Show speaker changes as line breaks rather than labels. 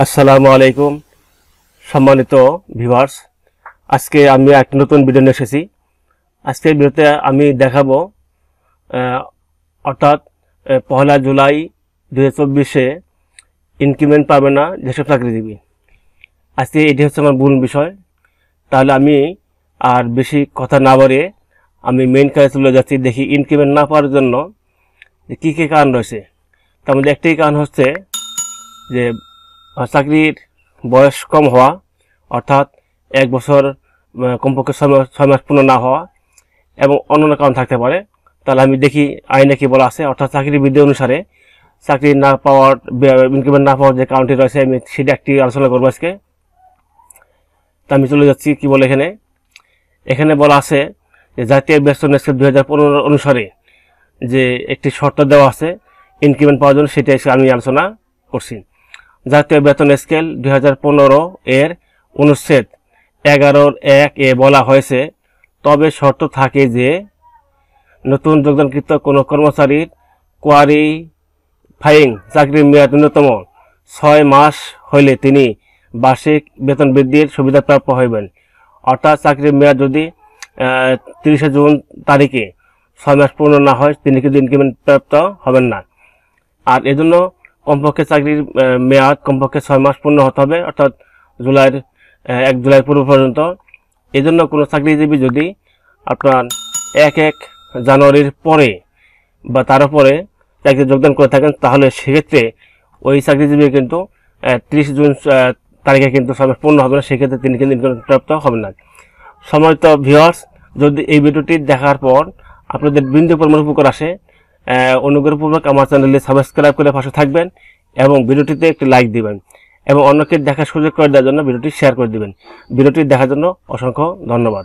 আসসালামু আলাইকুম সম্মানিত ভিউয়ার্স। আজকে আমি একটা নতুন ভিডিও নিয়ে এসেছি। আজকের ভিডিওতে আমি দেখাবো অর্থাৎ 1 জুলাই 2024-এ ইনক্রিমেন্ট পাবে না যেসব চাকরিজীবী। আজকে এটি হচ্ছে আমার মূল বিষয়। তাহলে আমি আর বেশি কথা না বাড়িয়ে আমি মেইন কাজে চলে যাচ্ছি। দেখি ইনক্রিমেন্ট না পাওয়ার জন্য কী কী কারণ রয়েছে। তার মধ্যে একটাই কারণ হচ্ছে যে চাকরির বয়স কম হওয়া, অর্থাৎ 1 বছর কমপক্ষে 6 মাস পূর্ণ না হওয়া, এবং অন্যান্য কারণ থাকতে পারে। তাহলে আমি দেখি আইনে কি বলা আছে, অর্থাৎ চাকরির বিধি অনুসারে চাকরি না পাওয়ার, ইনক্রিমেন্ট না পাওয়ার যে কারণটি রয়েছে আমি সেটা একটি আলোচনা করবো আজকে। তা আমি চলে যাচ্ছি কি বলে এখানে বলা আছে যে জাতীয় বেতন স্কেল 2015 অনুসারে যে একটি শর্ত দেওয়া আছে ইনক্রিমেন্ট পাওয়ার জন্য, সেটা আমি আলোচনা করছি। জাতীয় বেতন স্কেল 2015 এর অনুচ্ছেদ 11(1)(a) বলা হয়েছে, তবে শর্ত থাকে যে নতুন যোগদানকৃত কোনো কর্মচারীর কোয়ালিফাইং চাকরির মেয়াদ ন্যূনতম 6 মাস হইলে তিনি বার্ষিক বেতন বৃদ্ধির সুবিধাপ্রাপ্য হইবেন। অর্থাৎ চাকরির মেয়াদ যদি 30 জুন তারিখে 6 মাস পূর্ণ না হয় তিনি কিন্তু ইনক্রিমেন্ট প্রাপ্ত হবেন না। আর এজন্য কমপক্ষে চাকরির মেয়াদ কমপক্ষে 6 মাস পূর্ণ হতে হবে, অর্থাৎ 1 জুলাই পূর্ব পর্যন্ত। এজন্য কোনো চাকরিজীবী যদি আপনার 1 জানুয়ারির পরে বা তার উপরে চাকরি যোগদান করে থাকেন, তাহলে সেক্ষেত্রে ওই চাকরিজীবী কিন্তু 30 জুন তারিখে কিন্তু 6 মাস পূর্ণ হবে না, সেক্ষেত্রে তিনি কিন্তু ইনক্রিমেন্ট প্রাপ্ত হবেন না। সম্মানিত ভিউয়ার্স, যদি এই ভিডিওটি দেখার পর আপনাদের বিন্দু পরিমাণ উপকার আসে, অনুগ্রহপূর্বক আমার চ্যানেলে সাবস্ক্রাইব করে পাশে থাকবেন এবং ভিডিওটিতে একটি লাইক দিবেন এবং অন্যকে দেখার সুযোগ করে দেওয়ার জন্য ভিডিওটি শেয়ার করে দিবেন। ভিডিওটি দেখার জন্য অসংখ্য ধন্যবাদ।